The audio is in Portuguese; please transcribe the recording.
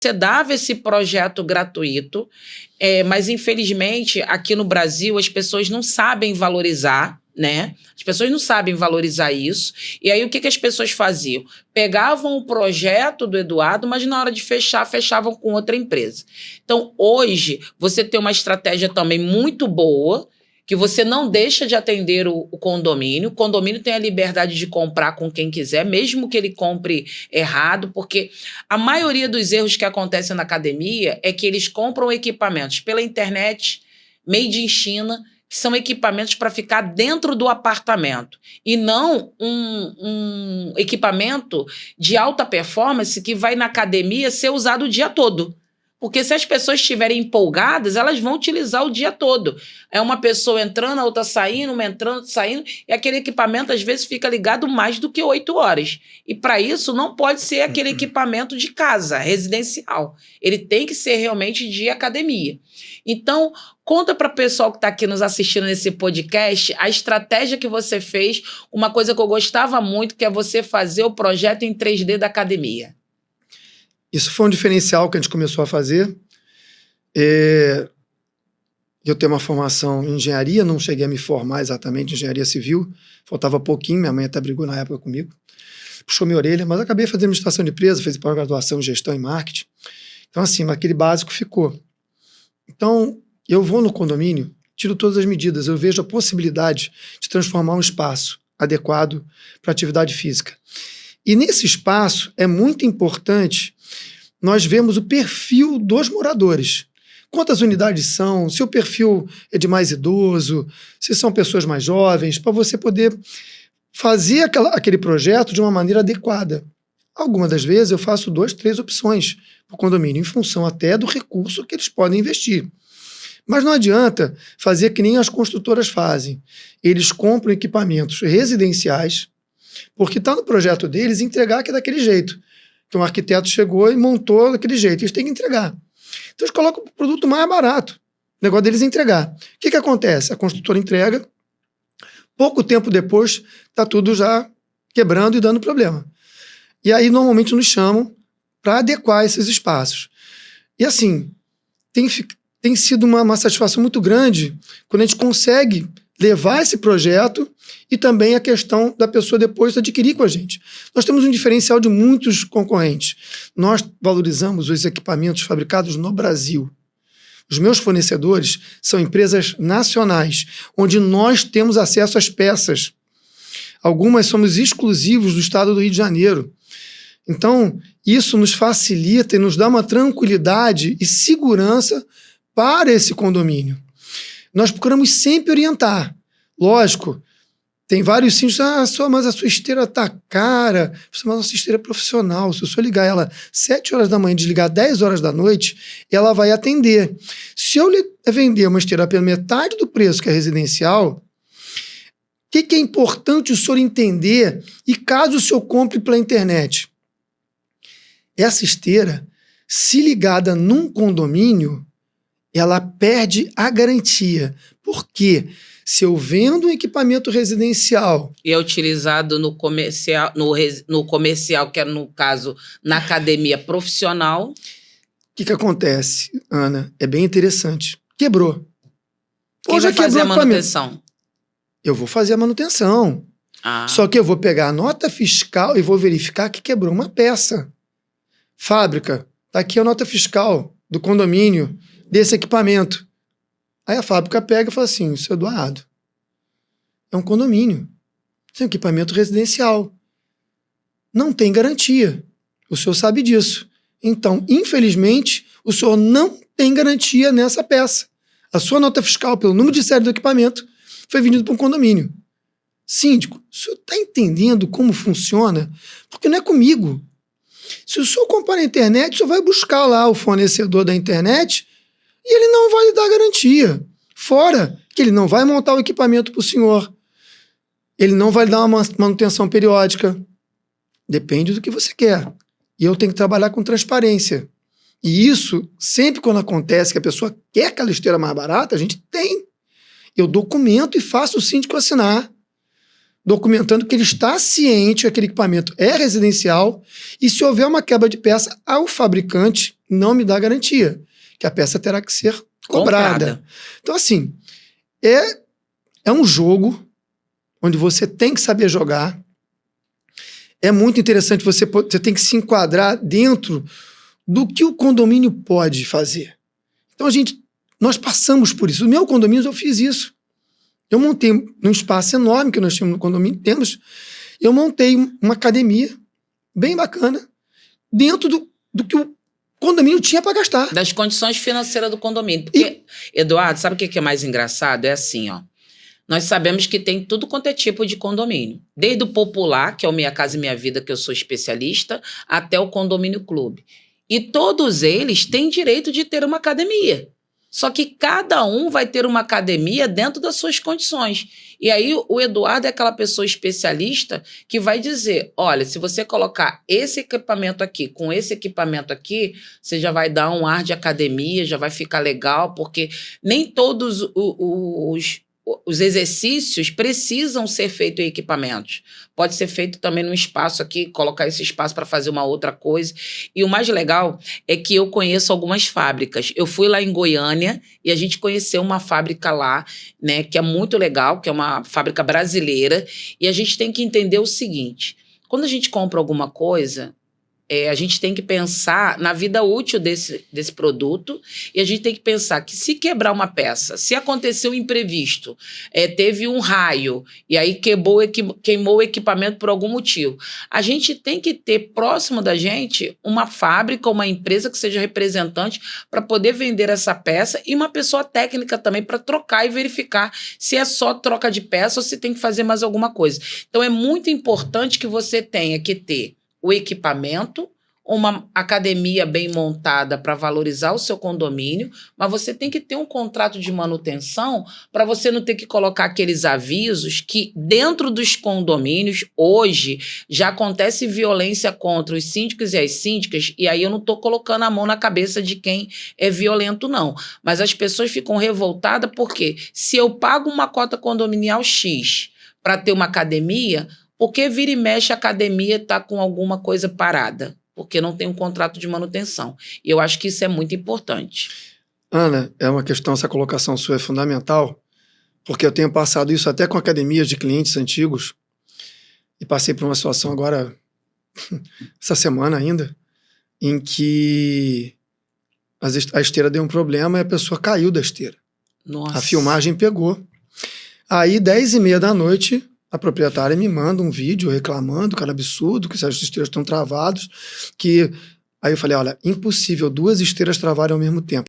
você dava esse projeto gratuito, mas infelizmente aqui no Brasil as pessoas não sabem valorizar, né? As pessoas não sabem valorizar isso. E aí o que as pessoas faziam? Pegavam o projeto do Eduardo, mas na hora de fechar, fechavam com outra empresa. Então hoje você tem uma estratégia também muito boa, que você não deixa de atender o condomínio. O condomínio tem a liberdade de comprar com quem quiser, mesmo que ele compre errado, porque a maioria dos erros que acontecem na academia é que eles compram equipamentos pela internet, made in China, que são equipamentos para ficar dentro do apartamento, e não um equipamento de alta performance que vai na academia ser usado o dia todo. Porque se as pessoas estiverem empolgadas, elas vão utilizar o dia todo. É uma pessoa entrando, a outra saindo, uma entrando, outra saindo, e aquele equipamento às vezes fica ligado mais do que 8 horas. E para isso não pode ser aquele equipamento de casa, residencial. Ele tem que ser realmente de academia. Então, conta para o pessoal que está aqui nos assistindo nesse podcast a estratégia que você fez, uma coisa que eu gostava muito, que é você fazer o projeto em 3D da academia. Isso foi um diferencial que a gente começou a fazer. Eu tenho uma formação em engenharia, não cheguei a me formar exatamente em engenharia civil, faltava pouquinho, minha mãe até brigou na época comigo, puxou minha orelha, mas acabei fazendo administração de empresa, fiz pós-graduação em gestão e marketing. Então, assim, aquele básico ficou. Então, eu vou no condomínio, tiro todas as medidas, eu vejo a possibilidade de transformar um espaço adequado para atividade física. E nesse espaço é muito importante nós vemos o perfil dos moradores. Quantas unidades são, se o perfil é de mais idoso, se são pessoas mais jovens, para você poder fazer aquele projeto de uma maneira adequada. Algumas das vezes eu faço 2, 3 opções para o condomínio, em função até do recurso que eles podem investir. Mas não adianta fazer que nem as construtoras fazem. Eles compram equipamentos residenciais, porque está no projeto deles entregar que é daquele jeito. Que um arquiteto chegou e montou daquele jeito. Eles têm que entregar. Então eles colocam o produto mais barato. O negócio deles é entregar. O que acontece? A construtora entrega, pouco tempo depois está tudo já quebrando e dando problema. E aí normalmente nos chamam para adequar esses espaços. E assim, tem sido uma satisfação muito grande quando a gente consegue levar esse projeto e também a questão da pessoa depois adquirir com a gente. Nós temos um diferencial de muitos concorrentes. Nós valorizamos os equipamentos fabricados no Brasil. Os meus fornecedores são empresas nacionais, onde nós temos acesso às peças. Algumas somos exclusivos do estado do Rio de Janeiro. Então, isso nos facilita e nos dá uma tranquilidade e segurança para esse condomínio. Nós procuramos sempre orientar. Lógico, tem vários síndicos, mas a sua esteira está cara, mas a nossa esteira é profissional. Se eu só ligar ela 7 horas da manhã e desligar 10 horas da noite, ela vai atender. Se eu lhe vender uma esteira pela metade do preço que é residencial, o que é importante o senhor entender, e caso o senhor compre pela internet? Essa esteira, se ligada num condomínio, ela perde a garantia. Por quê? Se eu vendo um equipamento residencial... E é utilizado no comercial, no comercial, que é, no caso, na academia profissional. O que acontece, Ana? É bem interessante. Quebrou. Quem vai fazer a manutenção? Eu vou fazer a manutenção. Só que eu vou pegar a nota fiscal e vou verificar que quebrou uma peça. Fábrica, tá aqui a nota fiscal do condomínio desse equipamento. Aí a fábrica pega e fala assim, seu Eduardo, é um condomínio, isso é um equipamento residencial, não tem garantia, o senhor sabe disso. Então, infelizmente, o senhor não tem garantia nessa peça. A sua nota fiscal, pelo número de série do equipamento, foi vendido para um condomínio. Síndico, o senhor está entendendo como funciona? Porque não é comigo. Se o senhor comprar na internet, o senhor vai buscar lá o fornecedor da internet e ele não vai lhe dar garantia. Fora que ele não vai montar o equipamento para o senhor. Ele não vai lhe dar uma manutenção periódica. Depende do que você quer. E eu tenho que trabalhar com transparência. E isso, sempre quando acontece que a pessoa quer aquela esteira mais barata, a gente tem. Eu documento e faço o síndico assinar. documentando que ele está ciente que aquele equipamento é residencial e se houver uma quebra de peça, o fabricante não me dá garantia, que a peça terá que ser cobrada. Então, assim, é um jogo onde você tem que saber jogar. É muito interessante, você tem que se enquadrar dentro do que o condomínio pode fazer. Então, nós passamos por isso. No meu condomínio, eu fiz isso. Eu montei num espaço enorme que nós tínhamos no condomínio, eu montei uma academia bem bacana dentro do que o condomínio tinha para gastar. Das condições financeiras do condomínio. Porque, Eduardo, sabe o que é mais engraçado? É assim, ó. Nós sabemos que tem tudo quanto é tipo de condomínio. Desde o popular, que é o Minha Casa e Minha Vida, que eu sou especialista, até o condomínio clube. E todos eles têm direito de ter uma academia. Só que cada um vai ter uma academia dentro das suas condições. E aí o Eduardo é aquela pessoa especialista que vai dizer, olha, se você colocar esse equipamento aqui com esse equipamento aqui, você já vai dar um ar de academia, já vai ficar legal, porque nem todos os exercícios precisam ser feitos em equipamentos. Pode ser feito também num espaço aqui, colocar esse espaço para fazer uma outra coisa. E o mais legal é que eu conheço algumas fábricas. Eu fui lá em Goiânia e a gente conheceu uma fábrica lá, né, que é muito legal, que é uma fábrica brasileira. E a gente tem que entender o seguinte, quando a gente compra alguma coisa, a gente tem que pensar na vida útil desse produto e a gente tem que pensar que se quebrar uma peça, se aconteceu um imprevisto, teve um raio e aí queimou o equipamento por algum motivo, a gente tem que ter próximo da gente uma fábrica, uma empresa que seja representante para poder vender essa peça e uma pessoa técnica também para trocar e verificar se é só troca de peça ou se tem que fazer mais alguma coisa. Então é muito importante que você tenha que ter o equipamento, uma academia bem montada para valorizar o seu condomínio, mas você tem que ter um contrato de manutenção para você não ter que colocar aqueles avisos que dentro dos condomínios, hoje, já acontece violência contra os síndicos e as síndicas, e aí eu não estou colocando a mão na cabeça de quem é violento, não. Mas as pessoas ficam revoltadas porque se eu pago uma cota condominial X para ter uma academia, por que vira e mexe a academia está com alguma coisa parada? Porque não tem um contrato de manutenção. E eu acho que isso é muito importante. Ana, é uma questão, essa colocação sua é fundamental, porque eu tenho passado isso até com academias de clientes antigos, e passei por uma situação agora, essa semana ainda, em que a esteira deu um problema e a pessoa caiu da esteira. Nossa. A filmagem pegou. Aí, 10h30 da noite, a proprietária me manda um vídeo reclamando que era absurdo, que as esteiras estão travadas, que... Aí eu falei, olha, impossível 2 esteiras travarem ao mesmo tempo.